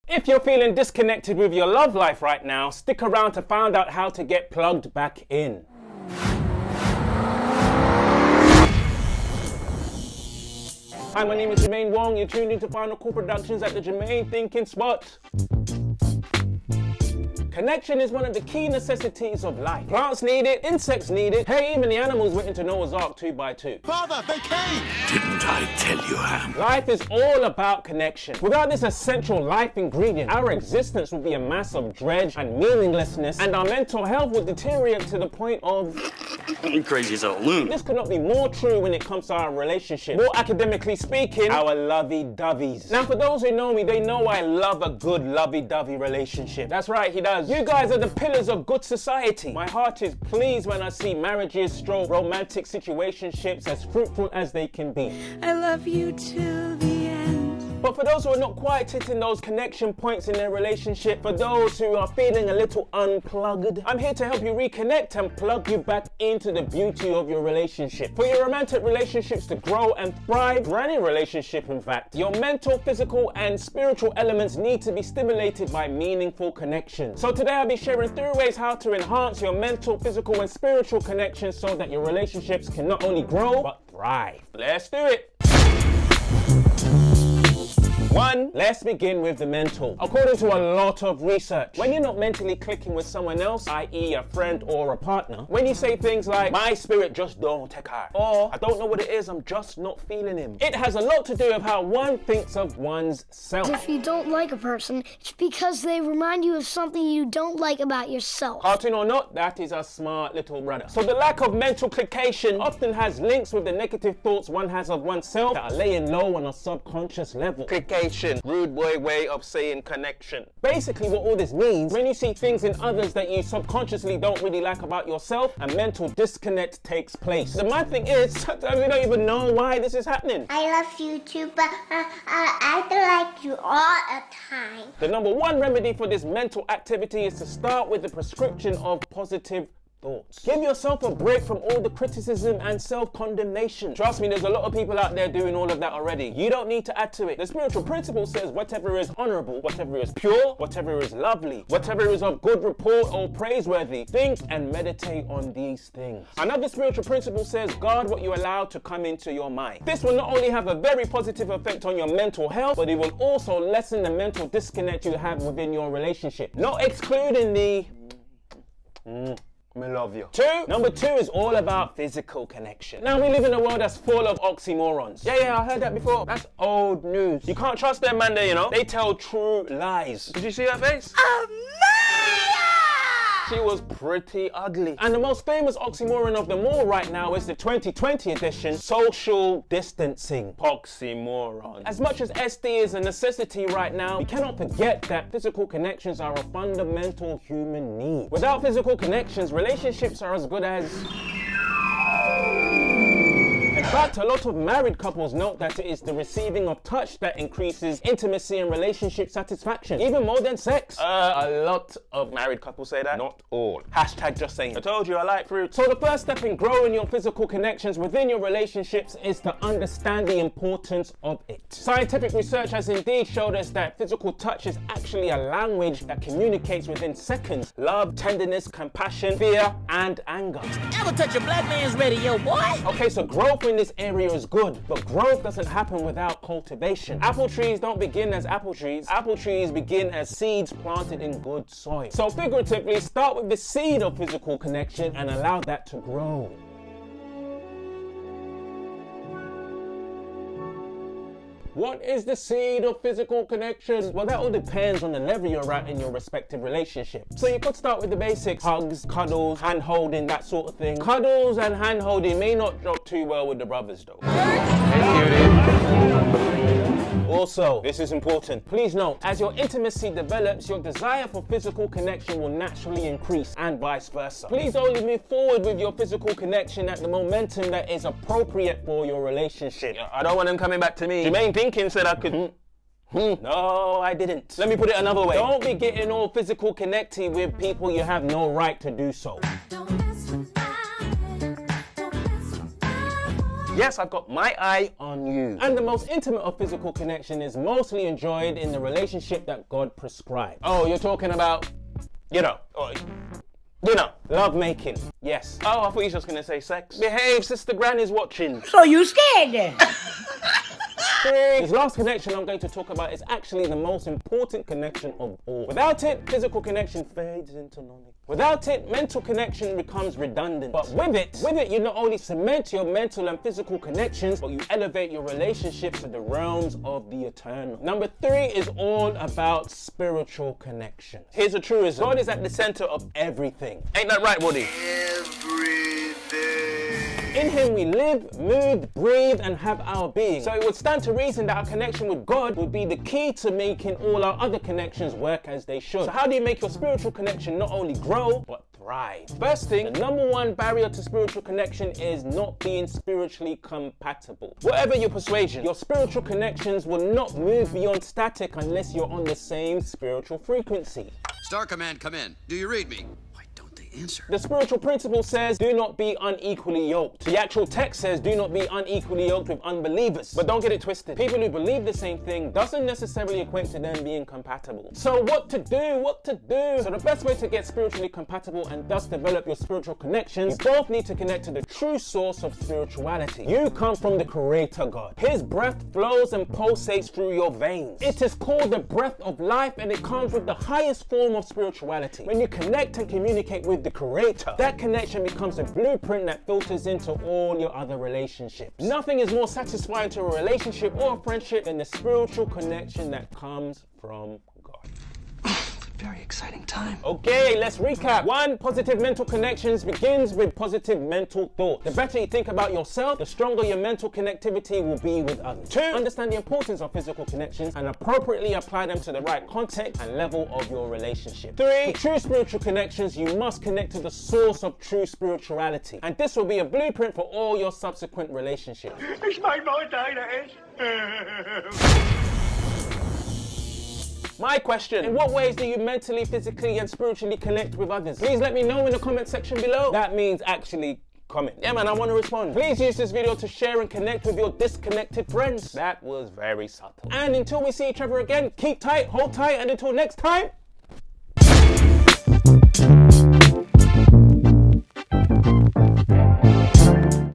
If you're feeling disconnected with your love life right now, stick around to find out how to get plugged back in. Hi, my name is Jermaine Wong. You're tuned into Final Call Productions at the Germane Thinkin spot. Connection is one of the key necessities of life. Plants need it, insects need it. Hey, even the animals went into Noah's Ark 2 by 2. Father, they came! Didn't I tell you, Ham? Life is all about connection. Without this essential life ingredient, our existence would be a mass of dredge and meaninglessness, and our mental health would deteriorate to the point of... Crazy as a loon. This could not be more true when it comes to our relationship. More academically speaking, our lovey-doveys. Now, for those who know me, they know I love a good lovey-dovey relationship. That's right, he does. You guys are the pillars of good society. My heart is pleased when I see marriages stroke romantic situationships as fruitful as they can be. I love you till the end. But for those who are not quite hitting those connection points in their relationship, for those who are feeling a little unplugged, I'm here to help you reconnect and plug you back into the beauty of your relationship. For your romantic relationships to grow and thrive, for any relationship in fact, your mental, physical and spiritual elements need to be stimulated by meaningful connection. So today I'll be sharing 3 ways how to enhance your mental, physical and spiritual connections so that your relationships can not only grow, but thrive. Let's do it! 1. Let's begin with the mental. According to a lot of research, when you're not mentally clicking with someone else, i.e. a friend or a partner, when you say things like, my spirit just don't take heart, or I don't know what it is, I'm just not feeling him, it has a lot to do with how one thinks of one's self. If you don't like a person, it's because they remind you of something you don't like about yourself. Cartoon or not, that is a smart little brother. So the lack of mental clickation often has links with the negative thoughts one has of oneself that are laying low on a subconscious level. Clickation. Rude boy way of saying connection. Basically what all this means, when you see things in others that you subconsciously don't really like about yourself, a mental disconnect takes place. The mad thing is, sometimes we don't even know why this is happening. I love you too, but I don't like you all the time. The number 1 remedy for this mental activity is to start with the prescription of positive thoughts. Give yourself a break from all the criticism and self-condemnation. Trust me, there's a lot of people out there doing all of that already. You don't need to add to it. The spiritual principle says whatever is honorable, whatever is pure, whatever is lovely, whatever is of good report or praiseworthy, think and meditate on these things. Another spiritual principle says guard what you allow to come into your mind. This will not only have a very positive effect on your mental health, but it will also lessen the mental disconnect you have within your relationship. Not excluding the I love you. 2. Number 2 is all about physical connection. Now we live in a world that's full of oxymorons. Yeah, I heard that before. That's old news. You can't trust them, man, you know. They tell true lies. Did you see her face? She was pretty ugly. And the most famous oxymoron of them all right now is the 2020 edition, social distancing. Oxymoron. As much as SD is a necessity right now, we cannot forget that physical connections are a fundamental human need. Without physical connections, relationships are as good as... In fact, a lot of married couples note that it is the receiving of touch that increases intimacy and relationship satisfaction, even more than sex. A lot of married couples say that. Not all. Hashtag just saying. I told you I like fruit. So the first step in growing your physical connections within your relationships is to understand the importance of it. Scientific research has indeed showed us that physical touch is actually a language that communicates within seconds. Love, tenderness, compassion, fear, and anger. Ever touch a black man's radio, boy? Okay, so growth in this area is good, but growth doesn't happen without cultivation. Apple trees don't begin as apple trees. Apple trees begin as seeds planted in good soil. So figuratively, start with the seed of physical connection and allow that to grow. What is the seed of physical connection? Well, that all depends on the level you're at in your respective relationship. So you could start with the basics, hugs, cuddles, hand-holding, that sort of thing. Cuddles and hand-holding may not drop too well with the brothers though. Also, this is important. Please note, as your intimacy develops, your desire for physical connection will naturally increase and vice versa. Please only move forward with your physical connection at the momentum that is appropriate for your relationship. I don't want them coming back to me. Jermaine Thinkin said I could... No, I didn't. Let me put it another way. Don't be getting all physical connected with people you have no right to do so. Yes, I've got my eye on you. And the most intimate of physical connection is mostly enjoyed in the relationship that God prescribed. Oh, you're talking about, love making. Yes. Oh, I thought you were just gonna say sex. Behave, Sister Granny's watching. So you scared then? This last connection I'm going to talk about is actually the most important connection of all. Without it, physical connection fades into non-existence. Without it, mental connection becomes redundant. But with it, you not only cement your mental and physical connections, but you elevate your relationships to the realms of the eternal. Number 3 is all about spiritual connection. Here's a truism. God is at the center of everything. Ain't that right, Woody? In him we live, move, breathe, and have our being. So it would stand to reason that our connection with God would be the key to making all our other connections work as they should. So how do you make your spiritual connection not only grow, but thrive? First thing, the number 1 barrier to spiritual connection is not being spiritually compatible. Whatever your persuasion, your spiritual connections will not move beyond static unless you're on the same spiritual frequency. Star Command, come in. Do you read me? Why don't they answer? The spiritual principle says, do not be unequally yoked. The actual text says, do not be unequally yoked with unbelievers. But don't get it twisted. People who believe the same thing doesn't necessarily equate to them being compatible. So what to do? So the best way to get spiritually compatible and thus develop your spiritual connections, you both need to connect to the true source of spirituality. You come from the Creator God. His breath flows and pulsates through your veins. It is called the breath of life, and it comes with the highest form of spirituality. When you connect and communicate with the Creator, that connection becomes a blueprint that filters into all your other relationships. Nothing is more satisfying to a relationship or a friendship than the spiritual connection that comes from God. Very exciting time. Okay, let's recap. 1, positive mental connections begins with positive mental thought. The better you think about yourself, the stronger your mental connectivity will be with others. 2, understand the importance of physical connections and appropriately apply them to the right context and level of your relationship. 3, for true spiritual connections, you must connect to the source of true spirituality. And this will be a blueprint for all your subsequent relationships. It's made my day, that is. My question, in what ways do you mentally, physically, and spiritually connect with others? Please let me know in the comment section below. That means actually comment. Yeah, man, I want to respond. Please use this video to share and connect with your disconnected friends. That was very subtle. And until we see each other again, keep tight, hold tight, and until next time,